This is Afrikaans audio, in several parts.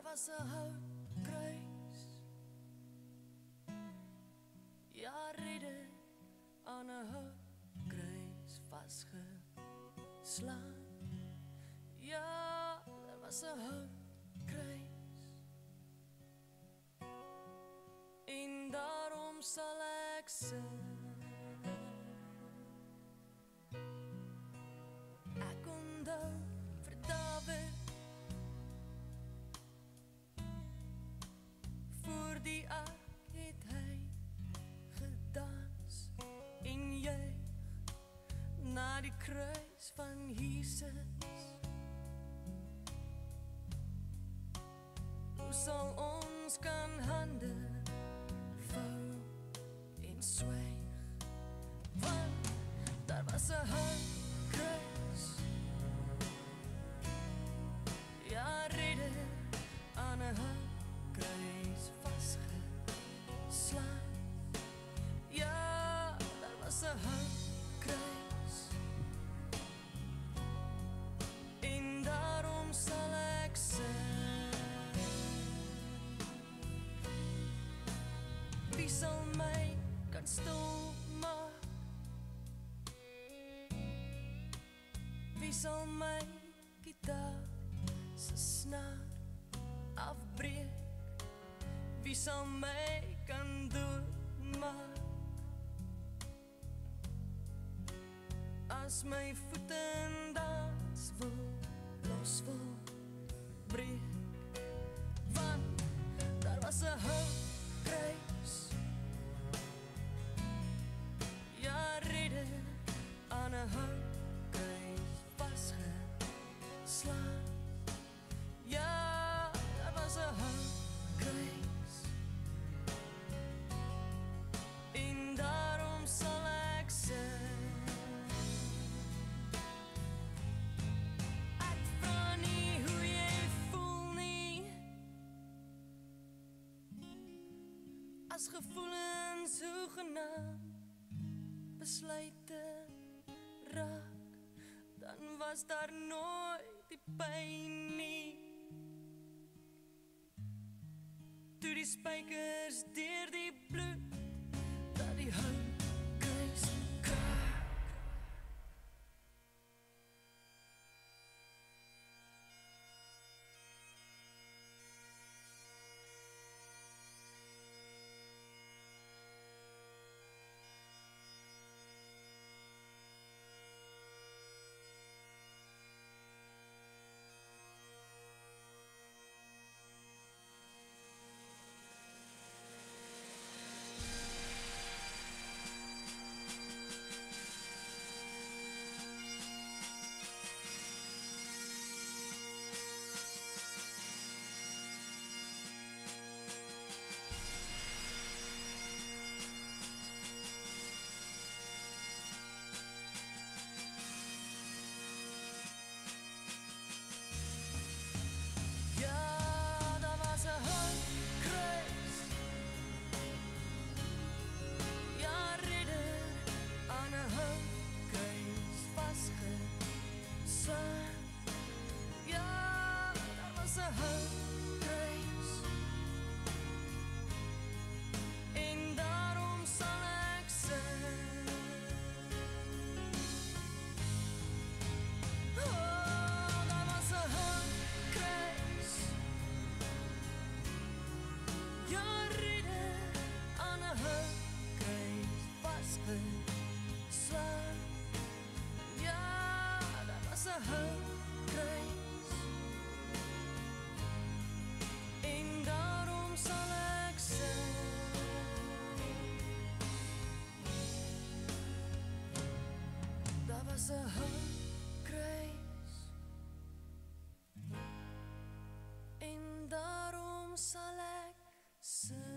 Daar was 'n houtkruis, ja, ridder aan 'n houtkruis vasgeslaan. Ja, daar was 'n houtkruis, en daarom sal ek sing. Ek onthou vir Dawid voor die ark het hy gedans en juig na die kruis van Jesus. Hoe sal ons kan hande vou en swyg, want daar was 'n houtkruis, ja, ridder aan 'n houtkruis vasgeslaan. Ja, daar was 'n houtkruis, en daarom sal ek sing. Wie sal my kan stil maak? Wie sal my gitaar se snaar afbreek? Wie sal my kan doodmaak as my voete dans wil, los wil breek? Want daar was 'n houtkruis, ja, ridder aan 'n houtkruis vasgeslaan. Ja, daar was 'n houtkruis, en daarom sal ek sing. Ek vra nie hoe jy voel nie, as gevoelens hoegenaamd besluite raak, dan was daar nooit die pyn nie. Toe die spykers deur die bloed dat die houtkruis kraak. En daarom sal ek sing.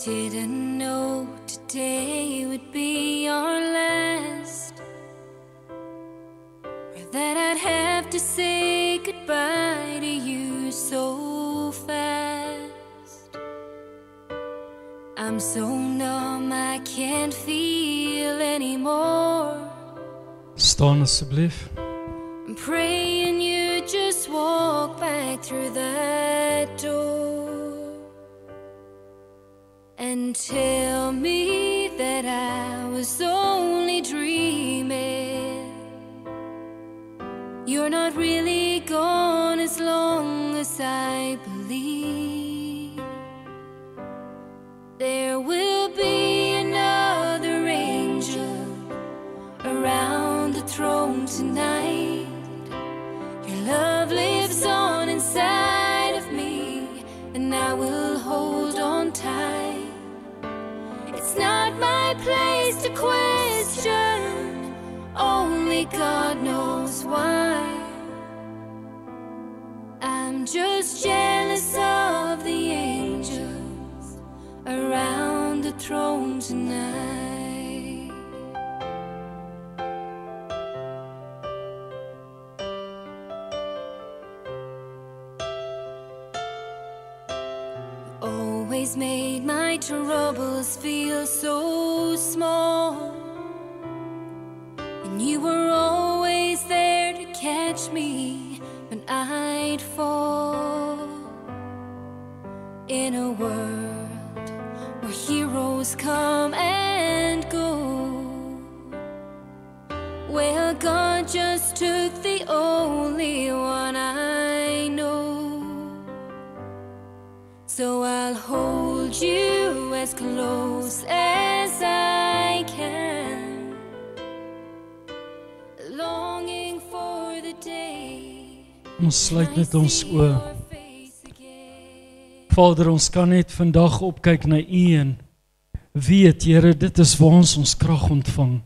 didn't know today would be our last, or that I'd have to say goodbye to you so fast. I'm so numb I can't feel anymore. Staan asseblief. I'm praying you just walk back through that door and tell me that I was only dreaming. You're not really gone as long as I believe. There will be another angel around the throne tonight. Your love lives on inside of me, and I will hold on tight. It's not my place to question, only God knows why. I'm just jealous of the angels around the throne tonight. Always made my troubles feel so small, and you were always there to catch me when I'd fall. In a world where heroes come and go, well, God just took the only one I know. So I'll hold you as close as I can, longing for the day. Ons sluit net ons oë. Vader, ons kan net vandag opkyk na U en weet, Here, dit is waar ons krag ontvang.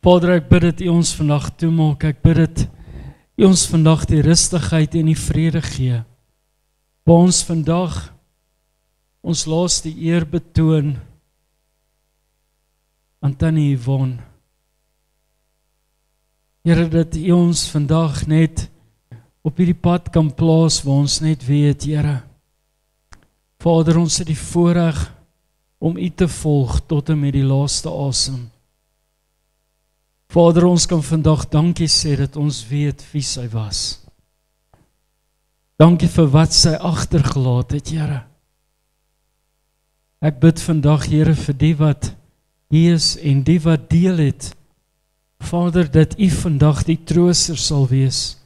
Vader, ek bid dat U ons vandag toemaak. Ek bid dat U ons vandag die rustigheid en die vrede gee. Waar ons vandag ons laaste eer betoon aan Tannie Yvonne. Here, dat U ons vandag net op hierdie pad kan plaas waar ons net weet, Here, Vader, ons het die voorreg om U te volg tot en met die laaste asem. Vader, ons kan vandag dankie sê dat ons weet wie sy was. Dankie vir wat sy agtergelaat het, Here. Ek bid vandag, Here, vir die wat hier is en die wat deel het. Vader, dat U vandag die trooster sal wees,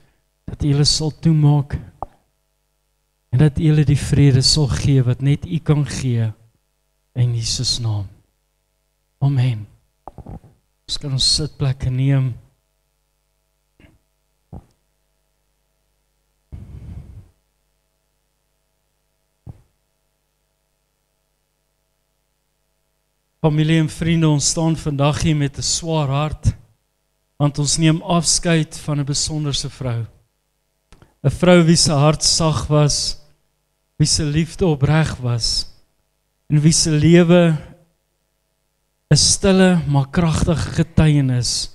dat U hulle sal toemaak en dat U hulle die vrede sal gee wat net U kan gee in Jesus naam. Amen. Ons kan ons sitplekke neem. Familie en vriende, ons staan vandag hier met 'n swaar hart, want ons neem afskeid van 'n besonderse vrou. 'n Vrou wie se hart sag was, wie se liefde opreg was, en wie se lewe 'n stille maar kragtige getuienis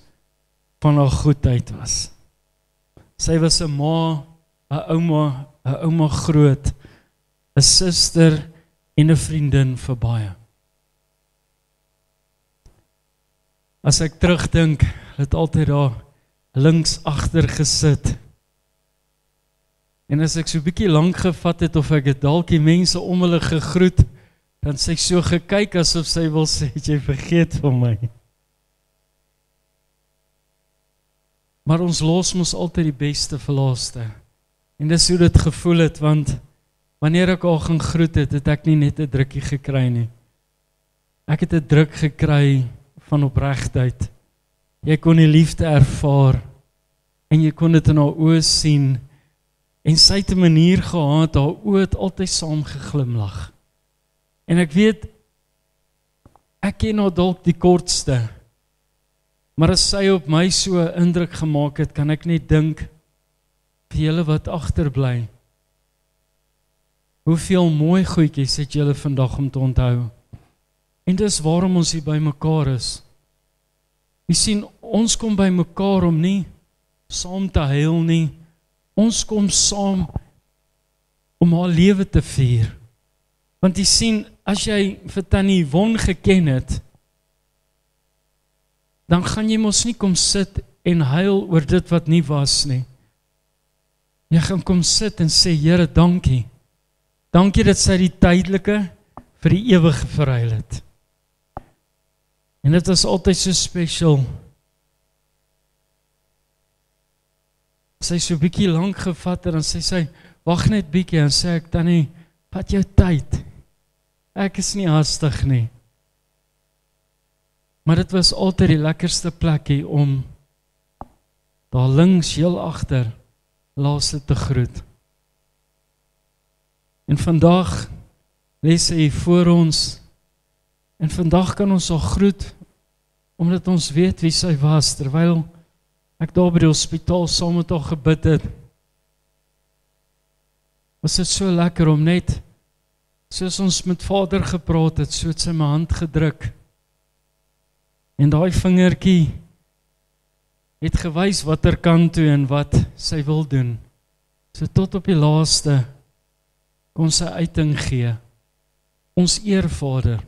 van haar goedheid was. Sy was 'n ma, 'n ouma groot, 'n suster en 'n vriendin vir baie. As ek terugdink, het altyd daar links agter gesit. En as ek so 'n bietjie lank gevat het of ek het dalk die mense om hulle gegroet, dan sy so gekyk asof sy wil sê, het jy vergeet van my. Maar ons los mos altyd die beste vir laaste. En dis hoe dit gevoel het, want wanneer ek haar gaan groet het ek nie net 'n drukkie gekry nie. Ek het 'n druk gekry van opregtheid. Jy kon die liefde ervaar en jy kon dit in haar oë sien en sy het 'n manier gehad, haar oë het altyd saam geglimlag. En ek weet, ek ken haar dalk die kortste, maar as sy op my so 'n indruk gemaak het, kan ek net dink vir julle wat agterbly, Hoeveel mooi goedjies het julle vandag om te onthou? En dis waarom ons hier by mekaar is. Jy sien, ons kom by mekaar om nie saam te huil nie. Ons kom saam om haar lewe te vier. Want jy sien, as jy vir Tannie Yvonne geken het, dan gaan jy mos nie kom sit en huil oor dit wat nie was nie. Jy gaan kom sit en sê, Here, dankie. Dankie dat sy die tydelike vir die ewige verruil het. En dit was altyd so special. Sy so bietjie lank gevat en dan sê sy, wag net bietjie, en sê ek, Tannie, vat jou tyd. Ek is nie haastig nie. Maar dit was altyd die lekkerste plekkie om daar links heel agter laaste te groet. En vandag lees sy hier voor ons, en vandag kan ons al groet, omdat ons weet wie sy was, terwyl ek daar by die hospitaal saam met haar gebid het. Was dit so lekker om net, soos ons met Vader gepraat het, so het sy my hand gedruk, en daai vingertjie het gewys wat er kan toe en wat sy wil doen. So tot op die laaste kon sy uiting gee. Ons eer Vader,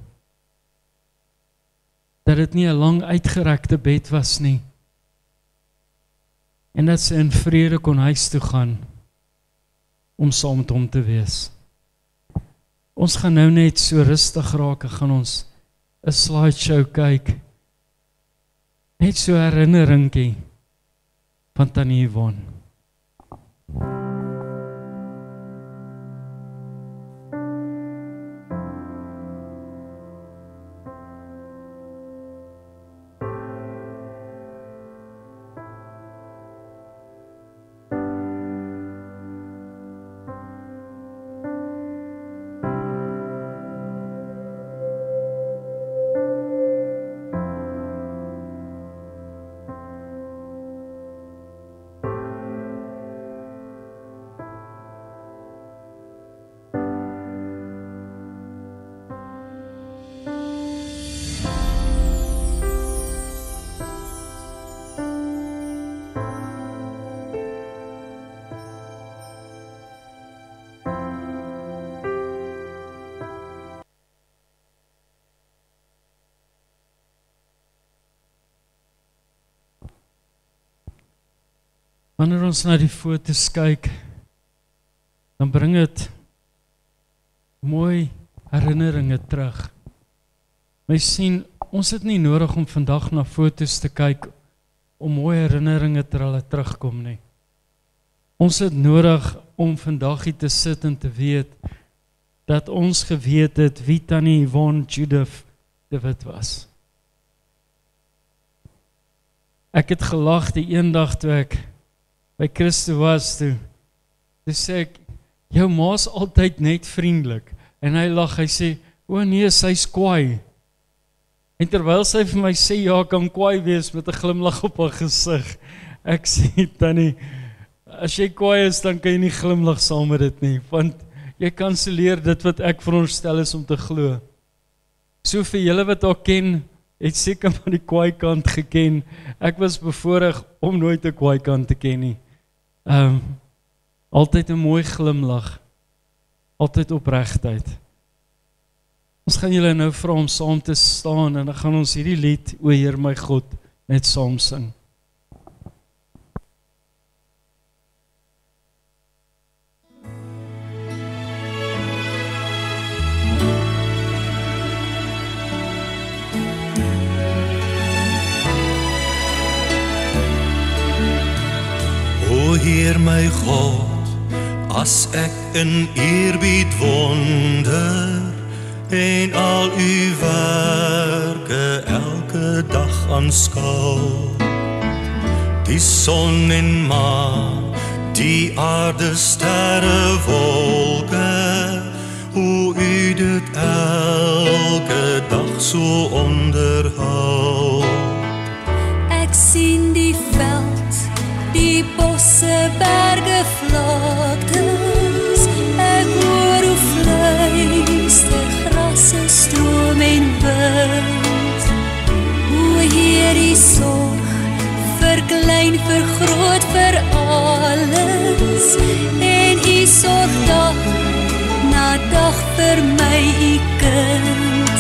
dat dit nie 'n lang uitgerekte bed was nie, en dat sy in vrede kon huis toe gaan, om saam met hom te wees. Ons gaan nou net so rustig raak, gaan ons 'n slideshow kyk, net so herinneringkie van Tannie Yvonne. Wanneer ons na die foto's kyk, dan bring dit mooi herinneringe terug. My sien, ons het nie nodig om vandag na foto's te kyk om mooi herinneringe ter hulle terugkom nie. Ons het nodig om vandag hier te sit en te weet dat ons geweet het wie Tannie Yvonne Judith de Wit was. Ek het gelag die eendag toe ek by Christo was, toe sê ek, jou ma's altyd net vriendelik, en hy lag, hy sê, o nee, sy's kwaai, en terwyl sy vir my sê, ja, kan kwaai wees, met 'n glimlag op haar gesig, ek sê, Tannie, as jy kwaai is, dan kan jy nie glimlag saam met dit nie, want jy kanselleer dit wat ek veronderstel is om te glo. So vir julle wat haar ken, het seker van die kwaai kant geken, ek was bevoorreg om nooit 'n kwaai kant te ken nie. Altyd 'n mooi glimlag, altyd opregtheid. Ons gaan julle nou vra om saam te staan en dan gaan ons hierdie lied, O Heer my God, net saam sing. O Heer my God, as ek in eerbied wonder en al u werke elke dag aanskou, die son en maan, die aarde, sterre, wolke, hoe u dit elke dag so onderhou. Ek sien die veld, die bosse, berge, vlaktes, ek hoor hoe by u kind.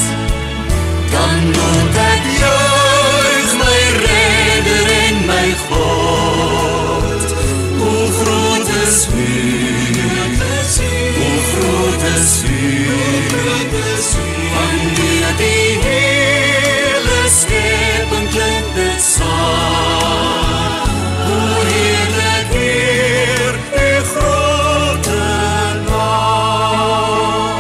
Dan moet ek juig my redder en my God. Hoe groot is u, hoe groot is u, wanneer die hele skepping klink dit saam. Hoe heerlik Heer, u grote naam.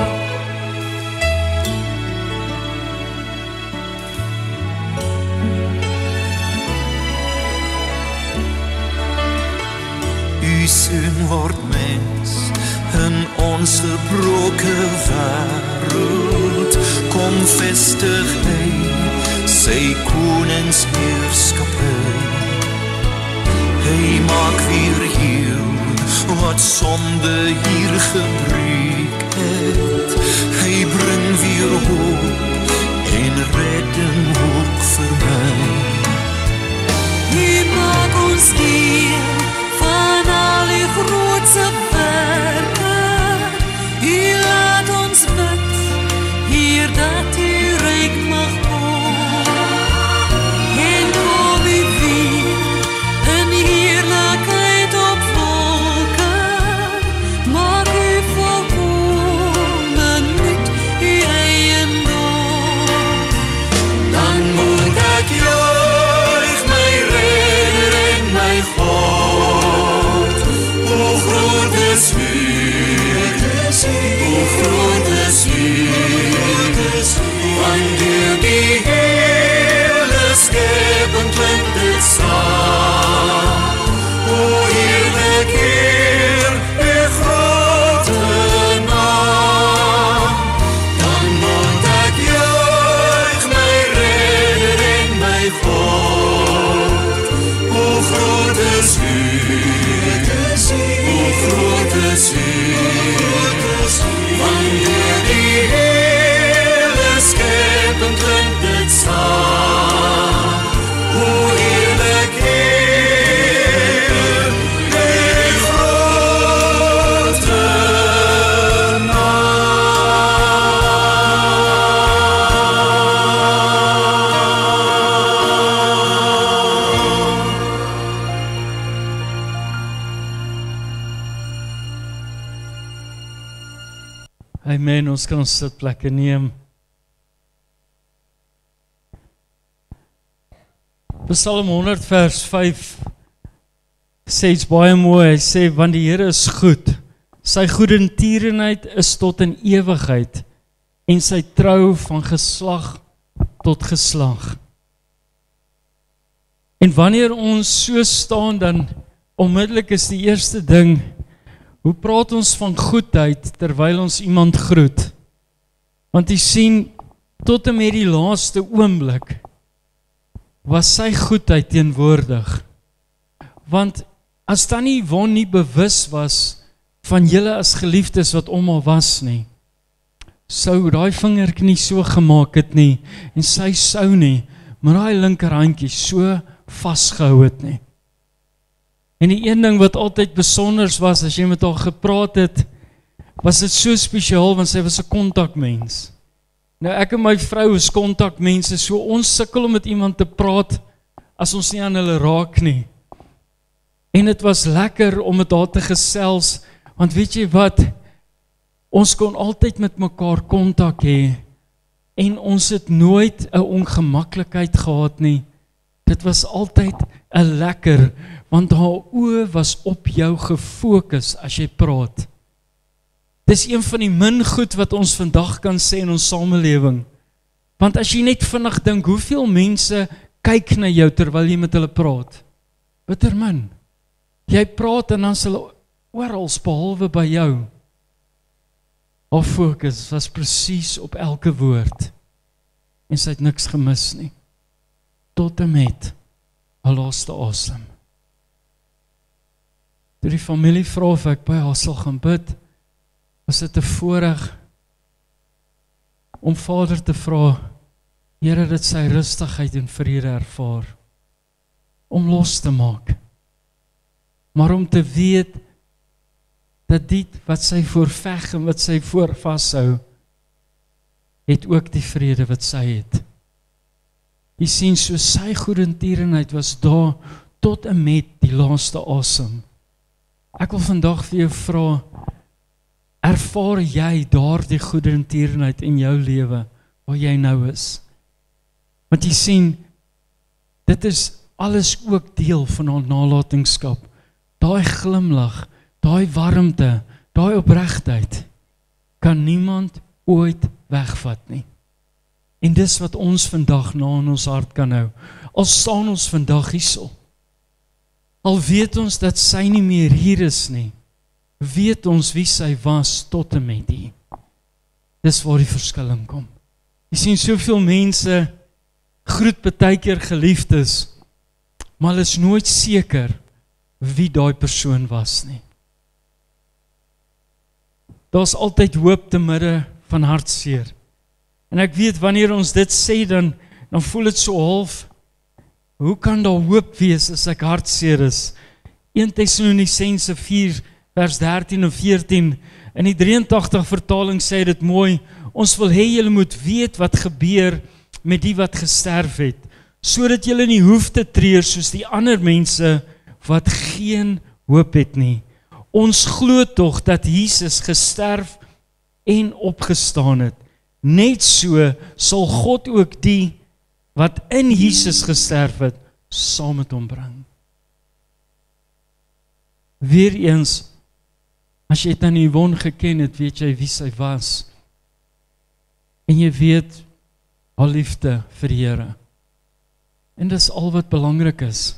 U seun word mens in ons gebroke wêreld, kom vestig hy sy koningsheerskappy. Hy maak weer heel wat sonde hier gebreek het. Hy bring weer hoop en redding ook vir my. U maak ons deel van al die grootse werke. U laat ons bid, Heer, dat u ryk mag kom. En kom u weer in heerlikheid op wolke. Maak u volkomen met u eiendom. Dan moet ek juig my redder en my God. Hoe groot is u, hoe groot is u, wanneer die hele skepping klink dit saam. Hoe heerlik Heer, u grote naam. Dan moet ek juig my redder en my God. Hoe groot is u, hoe groot is u, wanneer die hele skepping klink dit saam. Hoe heerlik Heer, u grote Amen, ons kan ons sitplekke neem. Psalm 100 vers 5 sê iets baie mooi. Hy sê, want die Here is goed, sy goedertierenheid is tot in ewigheid en sy trou van geslag tot geslag. En wanneer ons so staan, dan onmiddellik is die eerste ding, hoe praat ons van goedheid terwyl ons iemand groet? Want jy sien, tot en met die laaste oomblik was sy goedheid teenwoordig. Want as Tannie Yvonne nie bewus was van julle as geliefdes wat om haar was nie, sou daai vingertjie nie so gemaak het nie, en sy sou nie, maar daai linkerhandjie so vasgehou het nie. En die een ding wat altyd besonders was, as jy met haar gepraat het, was dit so spesiaal, want sy was 'n kontakmens. Nou ek en my vrou is kontakmense, so ons sukkel om met iemand te praat, as ons nie aan hulle raak nie. En dit was lekker om met haar te gesels, want weet jy wat, ons kon altyd met mekaar kontak hê, en ons het nooit 'n ongemaklikheid gehad nie. Dit was altyd 'n lekker, want haar oë was op jou gefokus as jy praat. Dis een van die min goed wat ons vandag kan sê in ons samelewing. Want as jy net vinnig dink, hoeveel mense kyk na jou terwyl jy met hulle praat? Bitter min. Jy praat en dan is hulle oral behalwe by jou. Haar fokus was presies op elke woord. En sy het niks gemis nie. Tot en met haar laaste asem. Toe die familie vra of ek by haar sal gaan bid, was dit 'n voorreg om Vader te vra, Here, dat sy rustigheid en vrede ervaar, om los te maak, maar om te weet dat dit wat sy voorveg en wat sy voor vashou, het ook die vrede wat sy het. Jy sien, so sy goedertierenheid was daar tot en met die laaste asem. Ek wil vandag vir jou vra, ervaar jy daardie goedertierenheid in jou lewe, waar jy nou is? Want jy sien, dit is alles ook deel van haar nalatenskap. Daai glimlag, daai warmte, daai opregtheid, kan niemand ooit wegvat nie. En dis wat ons vandag na in ons hart kan hou. Al staan ons vandag hierso. Al weet ons dat sy nie meer hier is nie, weet ons wie sy was tot en met die. Dis waar die verskil in kom. Jy sien, soveel mense groet partykeer geliefdes, maar hulle is nooit seker wie daai persoon was nie. Daar's altyd hoop te midde van hartseer. En ek weet, wanneer ons dit sê, dan voel dit so half, hoe kan daar hoop wees as ek hartseer is? 1 Tessalonisense 4 vers 13 en 14, in die 83 vertaling sê dit mooi, ons wil hê julle moet weet wat gebeur met die wat gesterf het, sodat julle nie hoef te treur soos die ander mense wat geen hoop het nie. Ons glo tog dat Jesus gesterf en opgestaan het. Net so sal God ook die wat in Jesus gesterf het, saam met hom bring. Weereens, as jy dan Yvonne geken het, weet jy wie sy was. En jy weet haar liefde vir die Here. En dis al wat belangrik is.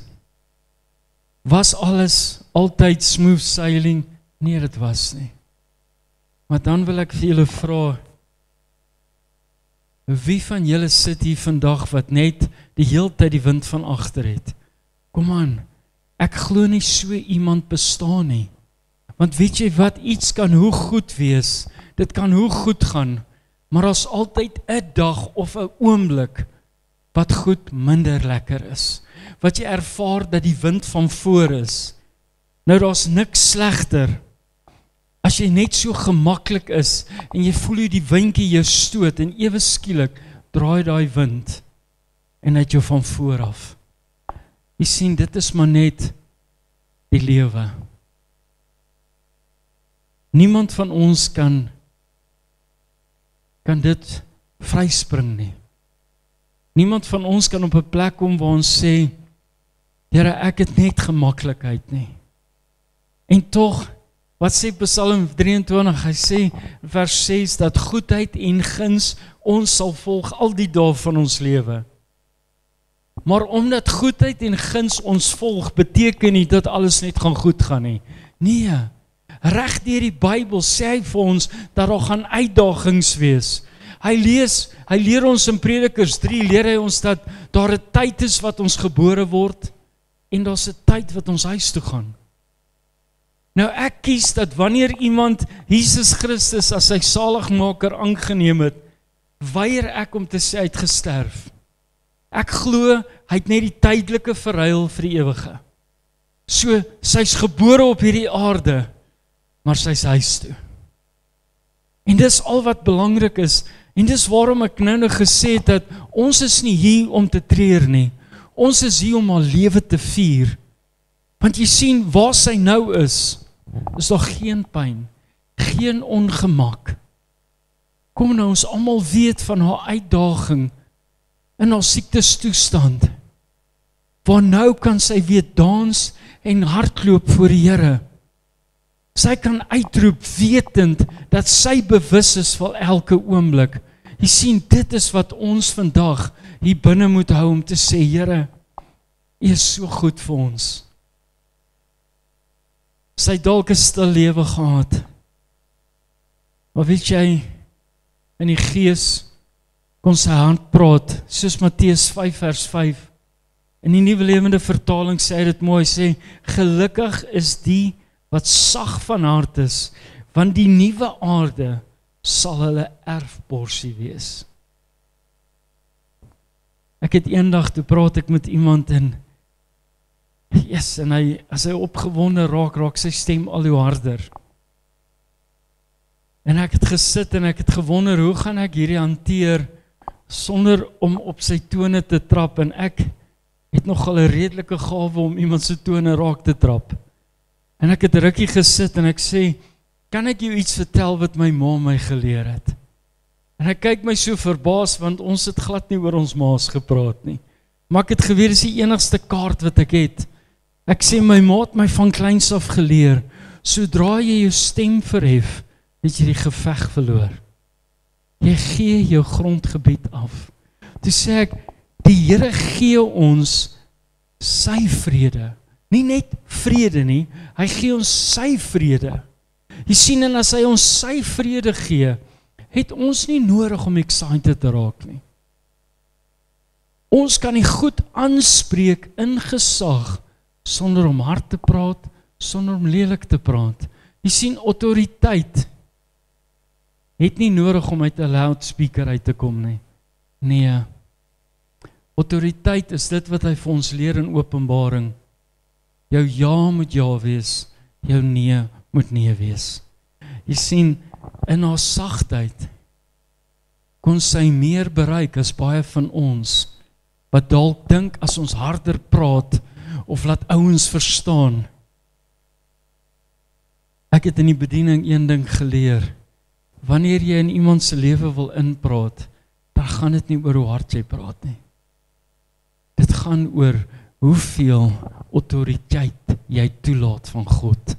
Was alles altyd smooth sailing? Nee, dit was nie. Maar dan wil ek vir julle vra, wie van julle sit hier vandag wat net die hele tyd die wind van agter het? Kom aan, ek glo nie so iemand bestaan nie. Want weet jy wat, iets kan hoe goed wees, dit kan hoe goed gaan, maar as altyd 'n dag of 'n oomblik wat goed minder lekker is. Wat jy ervaar dat die wind van voor is. Nou daar's niks slegter as jy net so gemaklik is en jy voel hoe die windjie jou stoot en ewe skielik draai daai wind en uit jou van voor af. Jy sien, dit is maar net die lewe. Niemand van ons kan dit vryspring nie. Niemand van ons kan op 'n plek kom waar ons sê, Here, ek het net gemaklikheid nie. En tog, wat sê Psalm 23? Hy sê, vers 6, dat goedheid en guns ons sal volg al die dae van ons lewe. Maar omdat goedheid en guns ons volg, beteken nie dat alles net gaan goed gaan nie. Nee, reg deur die Bybel sê hy vir ons dat daar gaan uitdagings wees. Hy leer ons in Predikers 3, leer hy ons dat daar 'n tyd is wat ons gebore word, en daar's 'n tyd wat ons huis toe gaan. Nou ek kies dat wanneer iemand Jesus Christus as sy saligmaker aangeneem het, weier ek om te sê hy het gesterf. Ek glo hy het net die tydelike verruil vir die ewige. So, sy's gebore op hierdie aarde, maar sy's huis toe. En dis al wat belangrik is, en dis waarom ek nou gesê het dat ons is nie hier om te treur nie. Ons is hier om haar lewe te vier. Want jy sien, waar sy nou is daar geen pyn, geen ongemak. Kom nou, ons almal weet van haar uitdaging in haar siektestoestand. Waar nou kan sy weer dans en hardloop voor die Here. Sy kan uitroep wetend dat sy bewus is van elke oomblik. Jy sien, dit is wat ons vandag hier binne moet hou om te sê, Here, U is so goed vir ons. Sy het dalk 'n stil lewe gehad. Maar weet jy, in die gees kon sy hand praat, soos Matteus 5 vers 5. In die Nuwe Lewende Vertaling sê dit mooi, sê, gelukkig is die wat sag van hart is, want die nuwe aarde sal hulle erfporsie wees. Ek het eendag, toe praat ek met iemand en as hy opgewonde raak sy stem al hoe harder. En ek het gesit en ek het gewonder, hoe gaan ek hierdie hanteer, sonder om op sy tone te trap, en ek het nogal 'n redelike gawe om iemand se tone raak te trap. En ek het rukkie gesit en ek sê, kan ek jou iets vertel wat my ma my geleer het? En hy kyk my so verbaas, want ons het glad nie oor ons maas gepraat nie. Maar ek het geweet, dis die enigste kaart wat ek het. Ek sê, my ma het my van kleins af geleer, sodra jy jou stem verhef, het jy die geveg verloor. Jy gee jou grondgebied af. Toe sê ek, die Here gee ons sy vrede. Nie net vrede nie, hy gee ons sy vrede. Jy sien, en as hy ons sy vrede gee, het ons nie nodig om excited te raak nie. Ons kan die goed aanspreek in gesag, sonder om hard te praat, sonder om lelik te praat. Jy sien, autoriteit het nie nodig om uit 'n loudspeaker uit te kom nie. Nee, autoriteit is dit wat hy vir ons leer in Openbaring. Jou ja moet ja wees, jou nee moet nee wees. Jy sien, in haar sagtheid kon sy meer bereik as baie van ons, wat dalk dink as ons harder praat, of laat ouens verstaan. Ek het in die bediening een ding geleer, wanneer jy in iemand se lewe wil inpraat, dan gaan dit nie oor hoe hard jy praat nie. Dit gaan oor hoeveel autoriteit jy toelaat van God.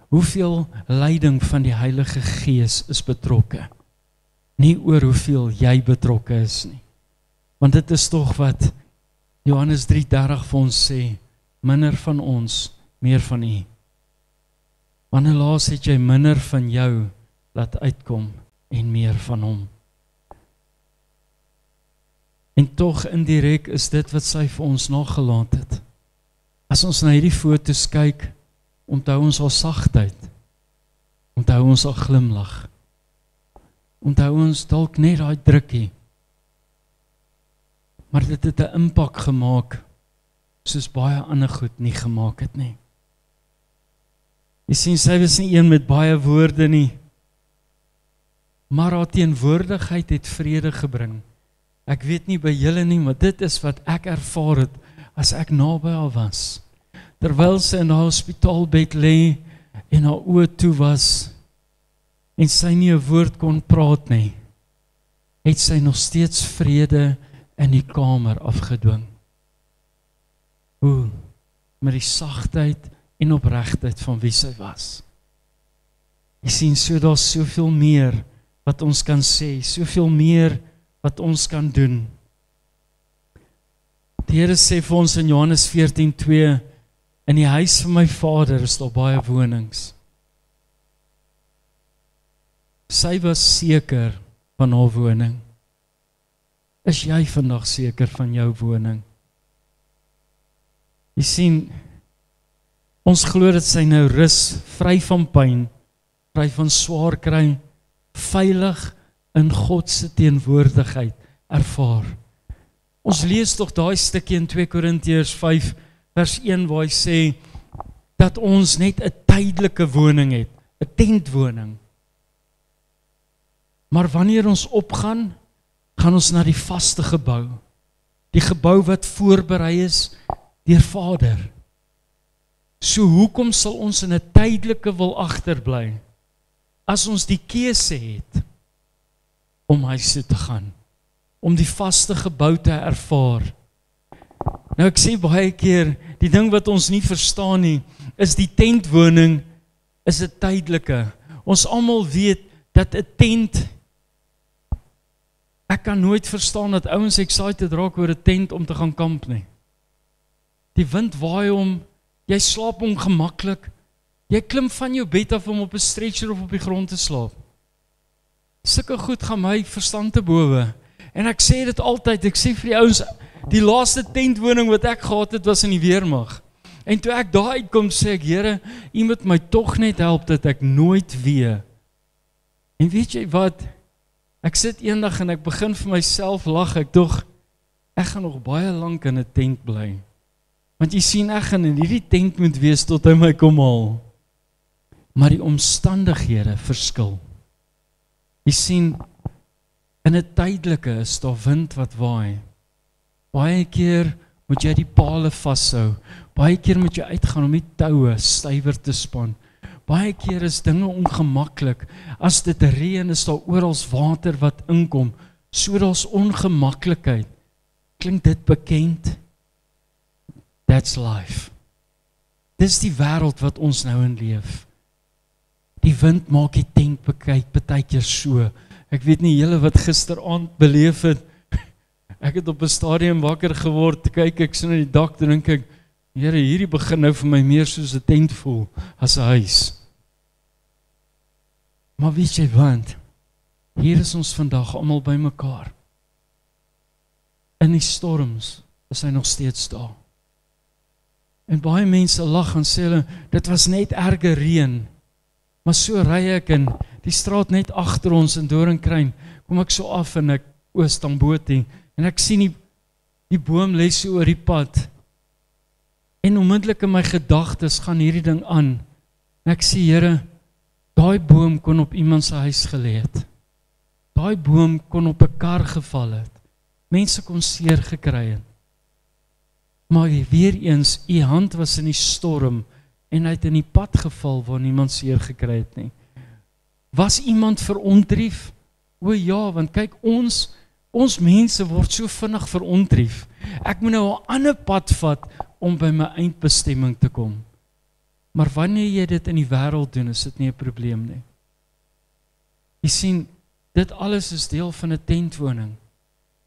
Hoeveel leiding van die Heilige Gees is betrokke. Nie oor hoeveel jy betrokke is nie. Want dit is tog wat Johannes 3:30 vir ons sê, minder van ons, meer van U. Wanneer laas het jy minder van jou laat uitkom en meer van hom? En tog indirek is dit wat sy vir ons nagelaat het. As ons na hierdie foto's kyk, onthou ons al sagtheid, onthou ons al glimlag, onthou ons dalk net daai drukkie, maar dit het 'n impak gemaak, soos baie ander goed nie gemaak het nie. Jy sien, sy was nie een met baie woorde nie, maar haar teenwoordigheid het vrede gebring. Ek weet nie by julle nie, maar dit is wat ek ervaar het, as ek naby haar was. Terwyl sy in haar hospitaalbed lê, en haar oë toe was, en sy nie 'n woord kon praat nie, het sy nog steeds vrede in die kamer afgedwing. Hoe? Met die sagtheid en opregtheid van wie sy was. Jy sien, so daar's soveel meer wat ons kan sê, soveel meer wat ons kan doen. Die Here sê vir ons in Johannes 14:2, in die huis van my Vader is daar baie wonings. Sy was seker van haar woning. Is jy vandag seker van jou woning? Jy sien, ons glo dat sy nou rus, vry van pyn, vry van swaar kry, veilig in God se teenwoordigheid ervaar. Ons lees tog daai stukkie in 2 Korintiërs 5 vers 1 waar hy sê dat ons net 'n tydelike woning het, 'n tentwoning. Maar wanneer ons opgaan, gaan ons na die vaste gebou. Die gebou wat voorberei is deur Vader. So hoekom sal ons in 'n tydelike wil agterbly as ons die keuse het om huis toe te gaan, om die vaste gebou te ervaar? Nou ek sê baie keer, die ding wat ons nie verstaan nie, is die tentwoning is 'n tydelike. Ons almal weet dat 'n tent, ek kan nooit verstaan dat ouens excited raak oor 'n tent om te gaan kamp nie. Die wind waai om, jy slaap ongemaklik, jy klim van jou bed af om op 'n stretcher of op die grond te slaap. Sulke goed gaan my verstand te bowe. En ek sê dit altyd, ek sê vir die ouens, die laaste tentwoning wat ek gehad het, was in die weermag. En toe ek daar uitkom, sê ek, Here, U moet my tog net help dat ek nooit weer. En weet jy wat? Ek sit eendag en ek begin vir myself lag, ek gaan nog baie lank in 'n tent bly. Want jy sien, ek gaan in hierdie tent moet wees tot hy my kom haal. Maar die omstandighede verskil. Jy sien, in 'n tydelike is daar wind wat waai. Baie keer moet jy die pale vashou. Baie keer moet jy uitgaan om die toue stywer te span. Baie keer is dinge ongemaklik. As dit reën, is daar oral water wat inkom. So daar's ongemaklikheid. Klink dit bekend? That's life. Dis die wêreld wat ons nou in leef. Die wind maak die tent baie keer so. Ek weet nie julle wat gisteraand beleef het. Ek het op 'n stadium wakker geword, kyk ek so na die dak, dink ek, Here, hierdie begin nou vir my meer soos 'n tent voel as 'n huis. Maar weet jy wat? Hier is ons vandag almal bymekaar. In die storms is hy nog steeds daar. En baie mense lag en sê hulle, dit was net erge reën. Maar so ry ek in die straat net agter ons in Doringkruin, kom ek so af en ek Oos-Tamboti en ek sien die boom lê so oor die pad. En onmiddellik in my gedagtes gaan hierdie ding aan. En ek sê, Here, daai boom kon op iemand se huis gelê het. Daai boom kon op 'n kar geval het. Mense kon seer gekry het. Maar weer eens, u hand was in die storm en hy het in die pad geval waar niemand seer gekry het nie. Was iemand verontrief? O ja, want kyk, ons mense word so vinnig verontrief. Ek moet nou 'n ander pad vat om by my eindbestemming te kom. Maar wanneer jy dit in die wêreld doen, is dit nie 'n probleem nie. Jy sien, dit alles is deel van 'n tentwoning.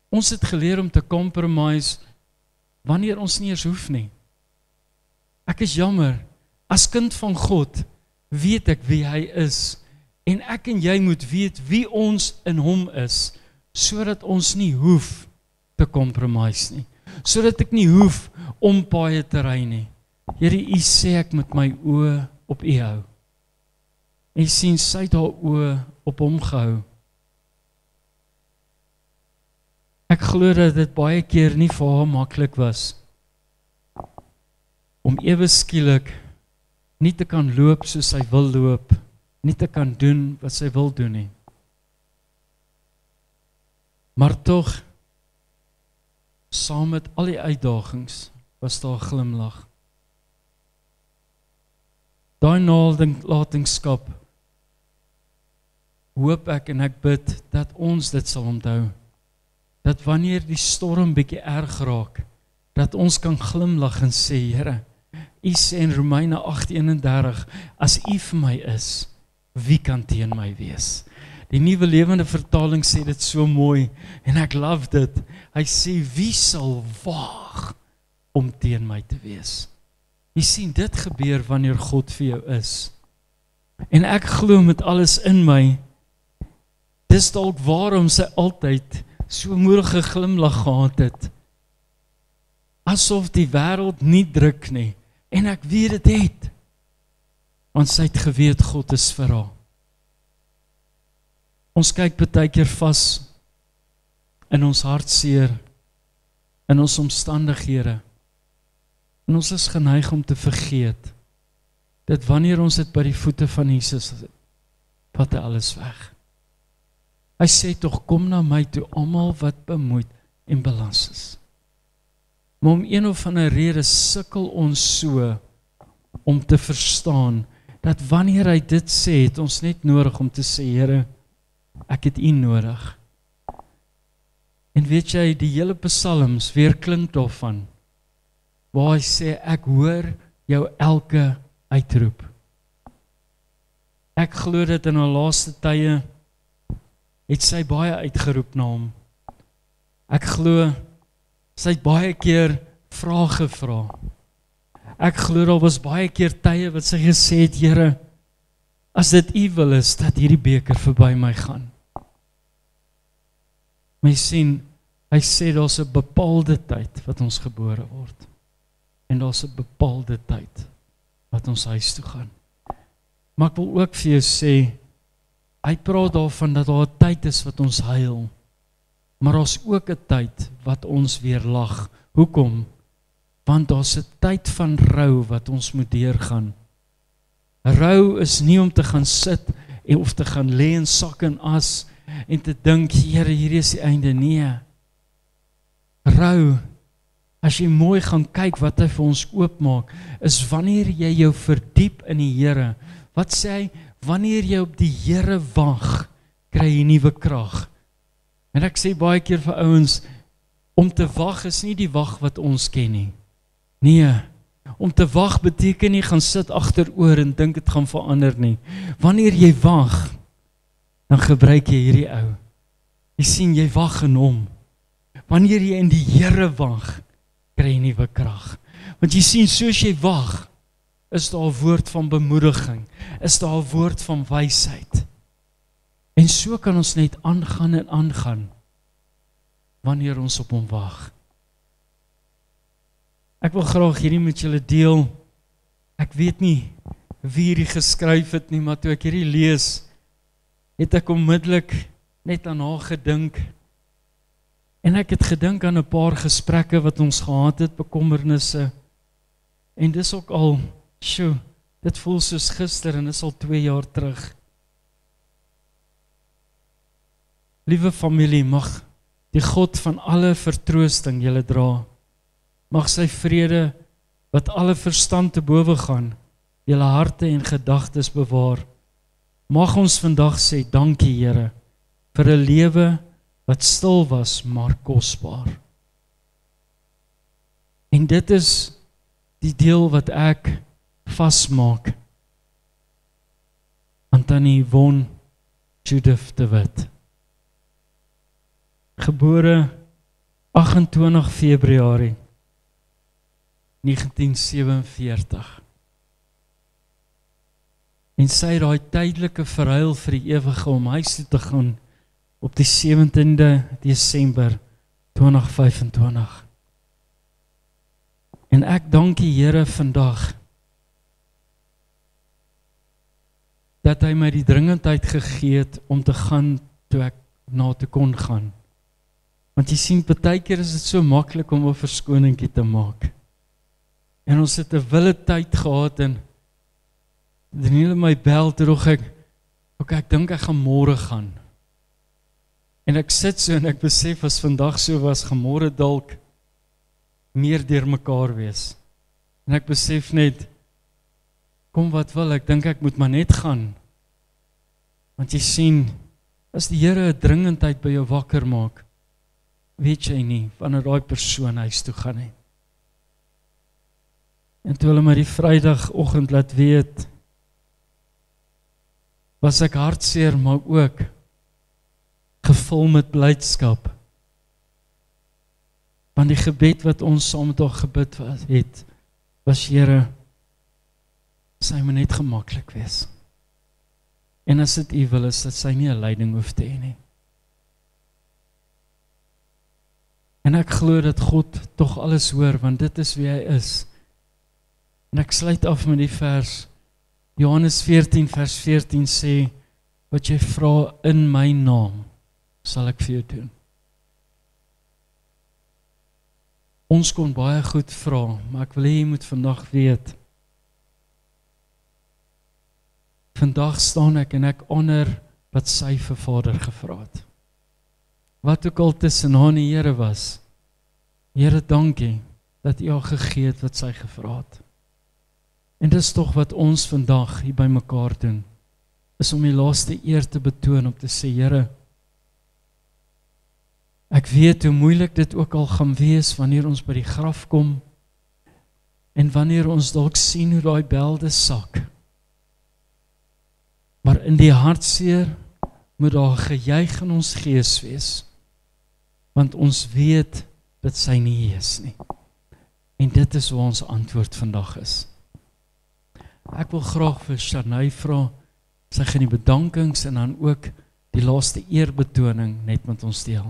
Ons het geleer om te compromise wanneer ons nie eens hoef nie. Ek is jammer, as kind van God weet ek wie hy is en ek en jy moet weet wie ons in hom is, sodat ons nie hoef te compromise nie, sodat ek nie hoef om paaie te ry nie. Here, u sê ek moet my oë op u hou. En jy sien, sy het haar oë op hom gehou. Ek glo dat dit baie keer nie vir haar maklik was om ewe skielik nie te kan loop soos sy wil loop, nie te kan doen wat sy wil doen nie. Maar tog, saam met al die uitdagings, was daar 'n glimlag. Daai nalatenskap hoop ek en ek bid dat ons dit sal onthou. Dat wanneer die storm bietjie erg raak, dat ons kan glimlag en sê, Here, u sê in Romeine 8:31, as u vir my is, wie kan teen my wees? Die Nuwe Lewende Vertaling sê dit so mooi, en ek love dit. Hy sê, wie sal waag om teen my te wees? Jy sien, dit gebeur wanneer God vir jou is. En ek glo met alles in my, dis dalk waarom sy altyd so moedige glimlag gehad het. Asof die wêreld nie druk nie. En ek weet dit het. Want sy het geweet God is vir haar. Ons kyk baie keer vas in ons hartseer, in ons omstandighede. En ons is geneig om te vergeet dat wanneer ons dit by die voete van Jesus is, vat hy alles weg. Hy sê tog, kom na my toe, almal wat bemoeid en belas is. Maar om een of ander rede sukkel ons so om te verstaan dat wanneer hy dit sê, het ons net nodig om te sê, Here, ek het u nodig. En weet jy, die hele psalms weer klink daarvan, waar hy sê, ek hoor jou elke uitroep. Ek glo dit in haar laaste tye, het sy baie uitgeroep na hom. Ek glo, sy het baie keer vrae gevra. Ek glo, daar was baie keer tye wat sy gesê het, Here, as dit u wil is, dat hierdie beker verby my gaan. Maar jy sien, hy sê, daar's 'n bepaalde tyd wat ons gebore word. En daar's 'n bepaalde tyd wat ons huis toe gaan. Maar ek wil ook vir jou sê, hy praat daarvan dat daar 'n tyd is wat ons huil, maar daar's ook 'n tyd wat ons weer lag. Hoekom? Want daar's 'n tyd van rou wat ons moet deurgaan. Rou is nie om te gaan sit of te gaan lê in sak en as en te dink, Here, hier is die einde. Nee. Rou, as jy mooi gaan kyk wat hy vir ons oopmaak, is wanneer jy jou verdiep in die Here. Wat sê hy? Wanneer jy op die Here wag, kry jy nuwe krag. En ek sê baie keer vir ouens, om te wag is nie die wag wat ons ken nie. Nee, om te wag beteken nie gaan sit agteroor en dink dit gaan verander nie. Wanneer jy wag, dan gebruik jy hierdie ou. Jy sien, jy wag in hom. Wanneer jy in die Here wag, kry jy nuwe krag. Want jy sien, soos jy wag, is daar 'n woord van bemoediging, is daar 'n woord van wysheid. En so kan ons net aangaan en aangaan, wanneer ons op hom wag. Ek wil graag hierdie met julle deel. Ek weet nie wie hierdie geskryf het nie, maar toe ek hierdie lees, het ek onmiddellik net aan haar gedink. En ek het gedink aan 'n paar gesprekke wat ons gehad het, bekommernisse. En dis ook al, dit voel soos gister en dis al 2 jaar terug. Liewe familie, mag die God van alle vertroosting julle dra. Mag sy vrede, wat alle verstand te bowe gaan, julle harte en gedagtes bewaar. Mag ons vandag sê, dankie Here, vir 'n lewe wat stil was, maar kosbaar. En dit is die deel wat ek vasmaak aan Tannie Yvonne Judith de Wit. Gebore 28 Februarie 1947. En sy het daai tydelike verhuil vir die ewige om huis toe te gaan op die 17de Desember 2025. En ek dank die Here vandag dat hy my die dringendheid gegee het om te gaan toe ek na toe kon gaan. Want jy sien, partykeer is dit so maklik om 'n verskoningkie te maak. En ons het 'n wille tyd gehad en Daniel my bel terug ek dink ek gaan môre gaan. En ek sit so en ek besef as vandag so was, gaan môre dalk meer deur mekaar wees. En ek besef net, kom wat wil, ek dink ek moet maar net gaan. Want jy sien, as die Here 'n dringendheid by jou wakker maak, weet jy nie, wanneer daai persoon huis toe gaan nie. En toe hulle my die Vrydagoggend laat weet, was ek hartseer, maar ook gevul met blydskap. Want die gebed wat ons saam met haar gebid het, was Here, sy moet net gemaklik wees. En as dit U wil is, dat sy nie 'n lyding hoef te hê nie. En ek glo dat God tog alles hoor, want dit is wie hy is. En ek sluit af met die vers, Johannes 14 vers 14 sê, wat jy vra in my naam, sal ek vir jou doen. Ons kon baie goed vra, maar ek wil hê jy moet vandag weet, vandag staan ek en ek honor wat sy vir Vader gevra het. Wat ook al tussen haar en die Here was, Here, dankie dat U haar gegee het wat sy gevra het. En dis tog wat ons vandag hier by mekaar doen, is om die laaste eer te betoon, om te sê, Here, ek weet hoe moeilik dit ook al gaan wees, wanneer ons by die graf kom, en wanneer ons dalk sien hoe daai belde sak. Maar in die hartseer, moet daar gejuig in ons gees wees, want ons weet, dat sy nie hier is nie. En dit is waar ons antwoord vandag is. Ek wil graag vir Shanay vra, sy gaan die bedankings en dan ook die laaste eerbetoning net met ons deel.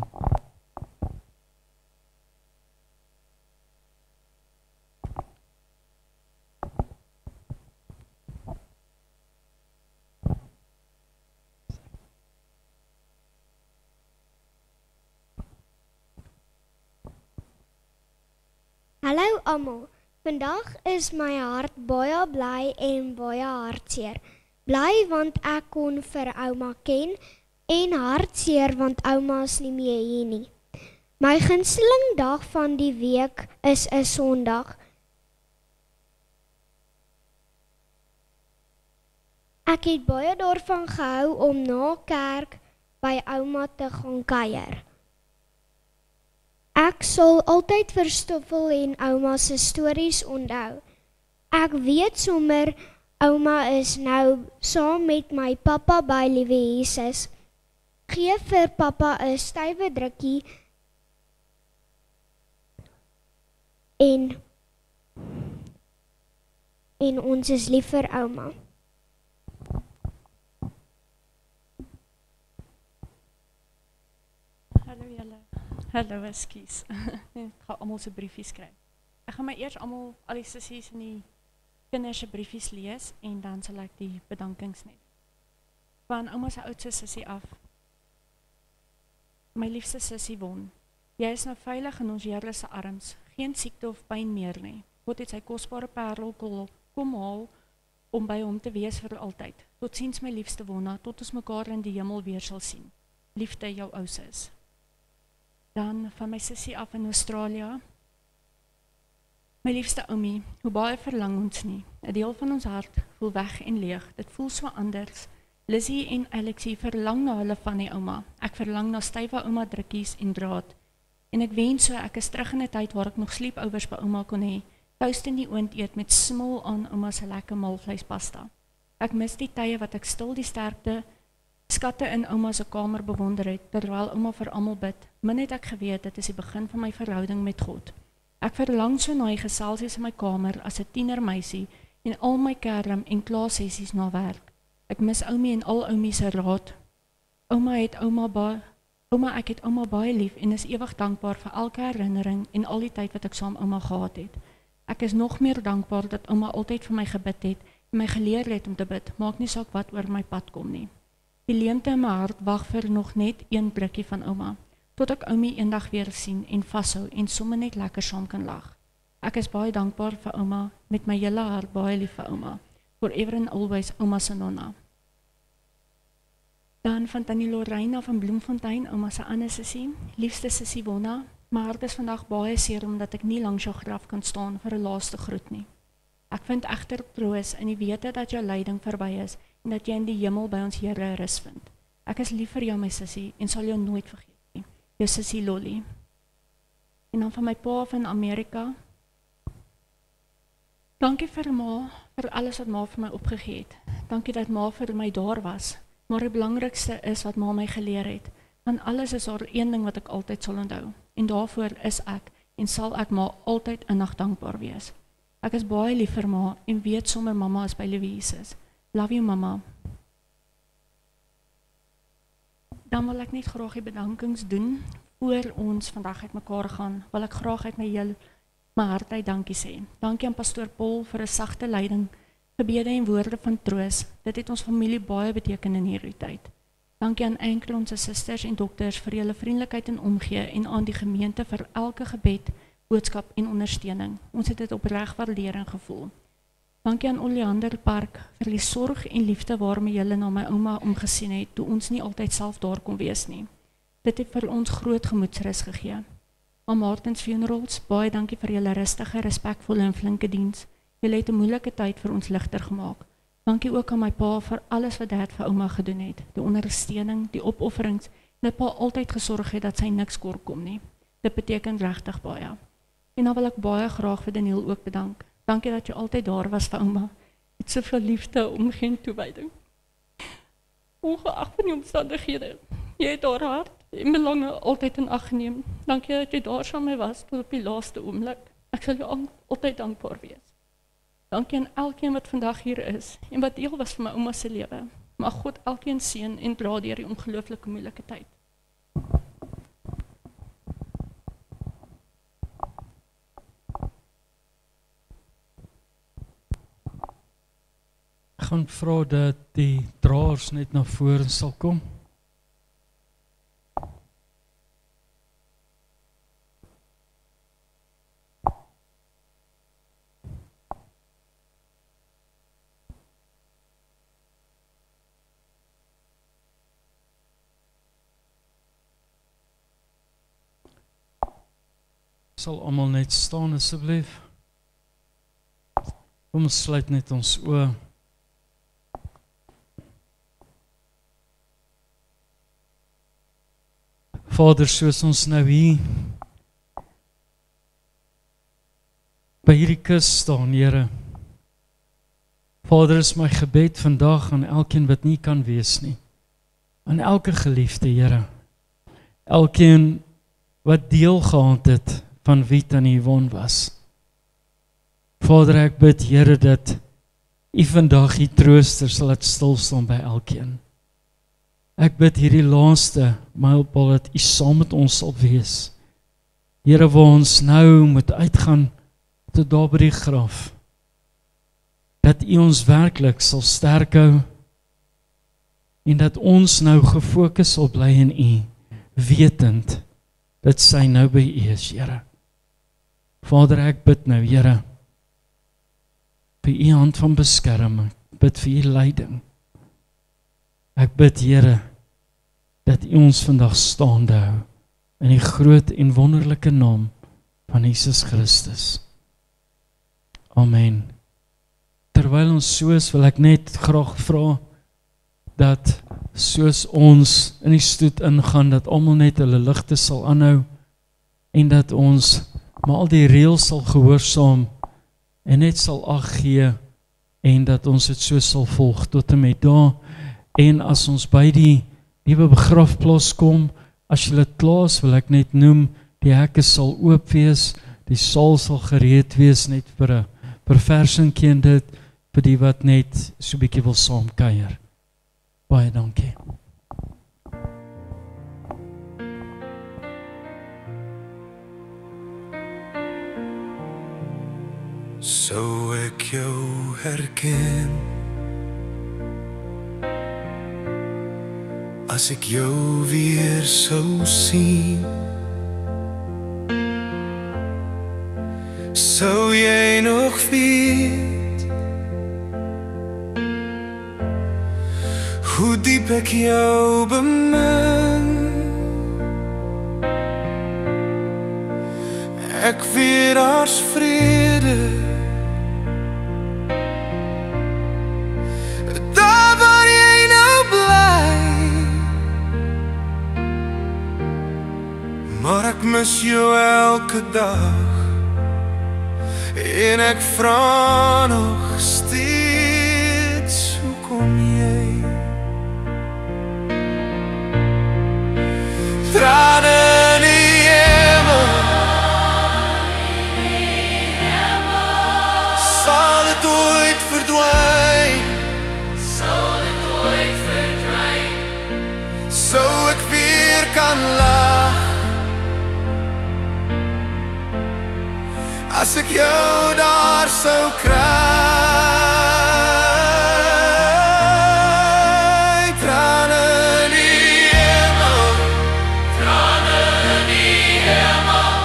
Hallo almal, vandag is my hart baie bly en baie hartseer. Bly want ek kon vir ouma ken en hartseer want ouma is nie meer hier nie. My gunsteling dag van die week is 'n Sondag. Ek het baie daarvan gehou om na kerk by ouma te gaan kuier. Ek sal altyd vir Stoffel en ouma se stories onthou. Ek weet sommer ouma is nou saam met my pappa by Liewe Jesus. Gee vir pappa 'n stywe drukkie en ons is lief vir ouma. Hallo julle. Hallo, ekskuus. Ek gaan almal se briefies skryf. Ek gaan my eers al die sissies en die kinders se briefies lees en dan sal ek die bedankings net. Van ouma se oudste sissie af. My liefste sissie Won, jy is nou veilig in ons Here se arms. Geen siekte of pyn meer nie. God het sy kosbare parel kom haal om by hom te wees vir altyd. Totsiens my liefste Wonna, tot ons mekaar in die hemel weer sal sien. Liefde, jou ou sis. Dan van my sussie af in Australië. My liefste oumie, hoe baie verlang ons nie. 'n Deel van ons hart voel weg en leeg. Dit voel so anders. Lizzie en Alexie verlang na hulle van die ouma. Ek verlang na stywe ouma drukkies en draad. En ek wens so ek is terug in 'n tyd waar ek nog sleepovers by ouma kon hê. Toast in die oond eet met smil aan ouma se lekker maalvleispasta. Ek mis die tye wat ek stil die sterkte skatte in ouma se kamer bewonder het, terwyl ouma vir almal bid. Min het ek geweet, dit is die begin van my verhouding met God. Ek verlang so na die geselsies in my kamer as 'n tienermeisie en al my kerm en klaassessies na werk. Ek mis oumie en al oumie se raad. Ek het ouma baie lief en is ewig dankbaar vir elke herinnering en al die tyd wat ek saam ouma gehad het. Ek is nog meer dankbaar dat ouma altyd vir my gebid het en my geleer het om te bid, maak nie saak wat oor my pad kom nie. Die leemte in my hart wag vir nog net een blikkie van ouma, tot ek oumie eendag weer sien en vashou en sommer net lekker saam kan lag. Ek is baie dankbaar vir ouma, met my hele hart baie lief vir ouma. Forever and always, ouma se nonna. Dan van Tannie Lorraine van Bloemfontein, ouma se ander sussie, liefste sussie Wonna, my hart is vandag baie seer omdat ek nie langs jou graf kan staan vir 'n laaste groet nie. Ek vind egter troos in die wete dat jou lyding verby is en dat jy in die hemel by ons Here rus vind. Ek is lief vir jou my sussie en sal jou nooit vergeet nie. Jou sussie Lolly. En dan van my pa van Amerika. Dankie vir ma, vir alles wat ma vir my opgegee het. Dankie dat ma vir my daar was. Maar die belangrikste is wat ma my geleer het. Van alles is daar een ding wat ek altyd sal onthou. En daarvoor is ek en sal ek ma altyd innig dankbaar wees. Ek is baie lief vir ma en weet sommer mamma is by Louise. Love you mamma. Dan wil ek net graag die bedankings doen voor ons vandag uit mekaar gaan. Wil ek graag uit my hart uit dankie sê. Dankie aan pastoor Paul vir 'n sagte leiding, gebede en woorde van troos. Dit het ons familie baie beteken in hierdie tyd. Dankie aan enkele ons susters en dokters vir julle vriendelikheid en omgee en aan die gemeente vir elke gebed, boodskap en ondersteuning. Ons het dit opreg waardering gevoel. Dankie aan Oleander Park vir die sorg en liefde waarmee julle na my ouma omgesien het toe ons nie altyd self daar kon wees nie. Dit het vir ons groot gemoedsrus gegee. Aan Martins Funerals, baie dankie vir julle rustige, respekvolle en flinke diens. Julle het 'n moeilike tyd vir ons ligter gemaak. Dankie ook aan my pa vir alles wat hy vir ouma gedoen het. Die ondersteuning, die opofferings, en dat pa altyd gesorg het dat sy niks kort kom nie. Dit beteken regtig baie. En dan wil ek baie graag vir Daniel ook bedank. Dankie dat jy altyd daar was vir ouma. Met soveel liefde om geen toewyding. Ongeag van die omstandighede. Jy het haar hart en belange altyd in ag geneem. Dankie dat jy daar saam met my was tot op die laaste oomblik. Ek sal jou altyd dankbaar wees. Dankie aan elkeen wat vandag hier is en wat deel was van my ouma se lewe. Mag God elkeen seën en dra deur die ongelooflike moeilike tyd. Ek gaan vra dat die draers net na vore sal kom. Sal almal net staan asseblief. Kom ons sluit net ons oë. Vader, soos ons nou hier by hierdie kus staan, Here. Vader, is my gebed vandag aan elkeen wat nie kan wees nie. Aan elke geliefde, Here. Elkeen wat deel gehad het van wie Tannie Yvonne was. Vader, ek bid, Here, dat U vandag die trooster sal laat stil staan by elkeen. Ek bid hierdie laaste mylpaal dat U saam met ons sal wees. Here, waar ons nou moet uitgaan tot daar by die graf, dat U ons werklik sal sterk hou en dat ons nou gefokus sal bly in U, wetend dat sy nou by U is, Here. Vader, ek bid nou, Here, vir U hand van beskerming, bid vir U leiding. Ek bid, Here, dat U ons vandag staande hou in die groot en wonderlike naam van Jesus Christus. Amen. Terwyl ons so is, wil ek net graag vra dat soos ons in die stoet ingaan, dat almal net hulle ligte sal aanhou en dat ons maar al die reëls sal gehoorsaam en net sal ag gee en dat ons dit so sal volg tot en met daar. En as ons by die nuwe begrafplaas kom, as julle klaar is, wil ek net noem, die hekke sal oop wees, die saal sal gereed wees net vir 'n verversingkie en dit vir die wat net so 'n bietjie wil saam kuier. Baie dankie. Sou ek jou herken as ek jou weer sou sien, sou jy nog weet hoe diep ek jou bemin. Ek weet daar's vrede daar waar jy nou bly, maar ek mis jou elke dag en ek vra nog steeds, hoe kom jy? Trane in die hemel, sal het ooit verdwyn? Sou ek weer kan lag as ek jou daar sou kry? Trane in die hemel,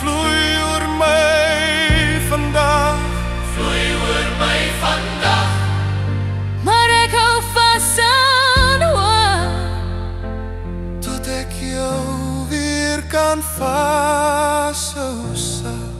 vloei oor my vandag, Maar ek hou vas aan hoop tot ek jou weer kan vashou sal.